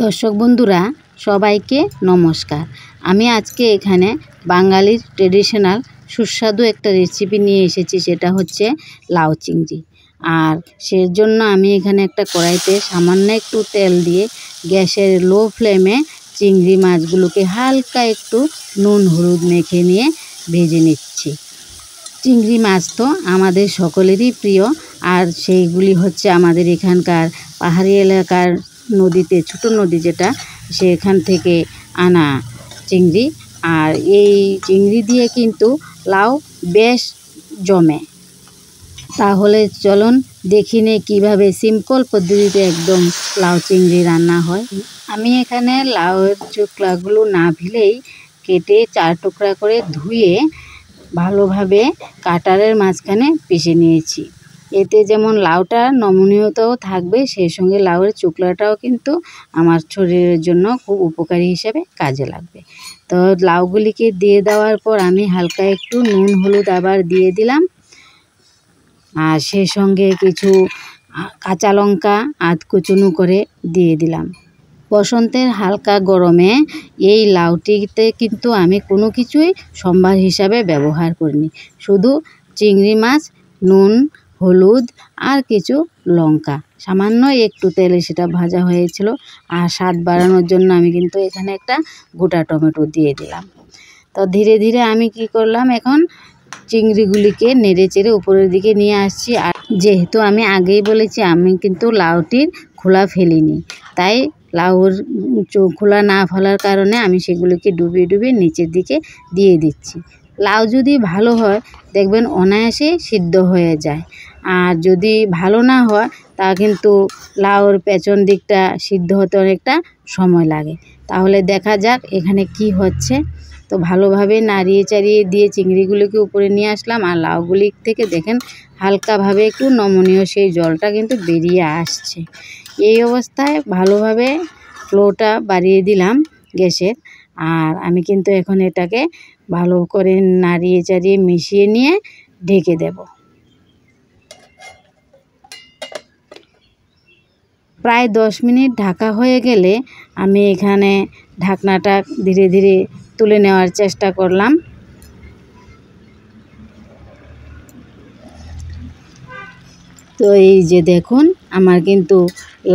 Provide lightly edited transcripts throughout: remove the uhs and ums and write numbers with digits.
দর্শক বন্ধুরা সবাইকে নমস্কার। আমি আজকে এখানে বাঙালির ট্রেডিশনাল সুস্বাদু একটা রেসিপি নিয়ে এসেছি, সেটা হচ্ছে লাউ চিংড়ি। আর সেজন্য আমি এখানে একটা কড়াইতে সামান্য একটু তেল দিয়ে গ্যাসের লো ফ্লেমে চিংড়ি মাছগুলোকে হালকা একটু নুন হলুদ মেখে নিয়ে ভেজে নিচ্ছি। চিংড়ি মাছ তো আমাদের সকলেরই প্রিয়, আর সেইগুলি হচ্ছে আমাদের এখানকার পাহাড়ি এলাকার নদীতে, ছোটো নদী যেটা, সেখান থেকে আনা চিংড়ি। আর এই চিংড়ি দিয়ে কিন্তু লাউ বেশ জমে। তাহলে চলুন দেখি নে কীভাবে সিম্পল পদ্ধতিতে একদম লাউ চিংড়ি রান্না হয়। আমি এখানে লাউয়ের চোখলাগুলো না ভিলেই কেটে 4 টুকরা করে ধুয়ে ভালোভাবে কাটারের মাঝখানে পিষে নিয়েছি। এতে যেমন লাউটা নমনীয়তাও থাকবে, সেই সঙ্গে লাউয়ের চোখলাটাও কিন্তু আমার শরীরের জন্য খুব উপকারী হিসেবে কাজে লাগবে। তো লাউগুলিকে দিয়ে দেওয়ার পর আমি হালকা একটু নুন হলুদ আবার দিয়ে দিলাম, আর সেই সঙ্গে কিছু কাঁচা লঙ্কা আধ কুচনো করে দিয়ে দিলাম। বসন্তের হালকা গরমে এই লাউটিতে কিন্তু আমি কোনো কিছুই সম্ভার হিসাবে ব্যবহার করিনি, শুধু চিংড়ি মাছ, নুন হলুদ আর কিছু লঙ্কা, সামান্য একটু তেলে সেটা ভাজা হয়েছিল। আর স্বাদ বাড়ানোর জন্য আমি কিন্তু এখানে একটা গোটা টমেটো দিয়ে দিলাম। তো ধীরে ধীরে আমি কি করলাম, এখন চিংড়িগুলিকে নেড়ে চেড়ে উপরের দিকে নিয়ে আসছি। আর যেহেতু আমি আগেই বলেছি আমি কিন্তু লাউটির খোলা ফেলিনি, তাই লাউর খোলা না ফেলার কারণে আমি সেগুলিকে ডুবিয়ে ডুবিয়ে নিচের দিকে দিয়ে দিচ্ছি। লাউ যদি ভালো হয় দেখবেন অনায়াসে সিদ্ধ হয়ে যায়, আর যদি ভালো না হয় তা কিন্তু লাউর পেছন দিকটা সিদ্ধ হতে অনেকটা সময় লাগে। তাহলে দেখা যাক এখানে কি হচ্ছে। তো ভালোভাবে নাড়িয়ে চাড়িয়ে দিয়ে চিংড়িগুলিকে উপরে নিয়ে আসলাম, আর লাউগুলি থেকে দেখেন হালকাভাবে একটু নমনীয় সেই জলটা কিন্তু বেরিয়ে আসছে। এই অবস্থায় ভালোভাবে ফ্লেমটা বাড়িয়ে দিলাম গ্যাসের। আর আমি কিন্তু এখন এটাকে ভালো করে নাড়িয়ে চাড়িয়ে মিশিয়ে নিয়ে ঢেকে দেব। প্রায় 10 মিনিট ঢাকা হয়ে গেলে আমি এখানে ঢাকনাটা ধীরে ধীরে তুলে নেওয়ার চেষ্টা করলাম। তো এই যে দেখুন আমার কিন্তু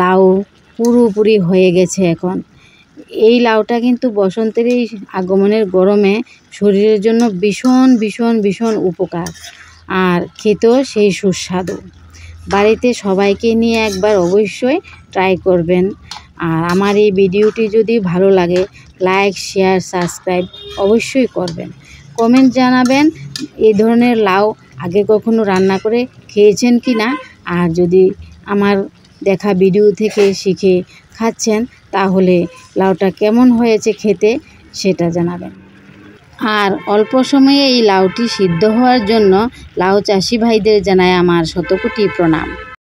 লাউ পুরোপুরি হয়ে গেছে। এখন এই লাউটা কিন্তু বসন্তের এই আগমনের গরমে শরীরের জন্য ভীষণ ভীষণ ভীষণ উপকার, আর খেতেও সেই সুস্বাদু। বাড়িতে সবাইকে নিয়ে একবার অবশ্যই ট্রাই করবেন। আর আমার এই ভিডিওটি যদি ভালো লাগে লাইক শেয়ার সাবস্ক্রাইব অবশ্যই করবেন। কমেন্ট জানাবেন এই ধরনের লাউ আগে কখনো রান্না করে খেয়েছেন কি না, আর যদি আমার দেখা ভিডিও থেকে শিখে খাচ্ছেন তাহলে লাউটা কেমন হয়েছে খেতে সেটা জানাবেন। আর অল্প সময়ে এই লাউটি সিদ্ধ হওয়ার জন্য লাউ চাষি ভাইদের জানাই আমার শতকোটি প্রণাম।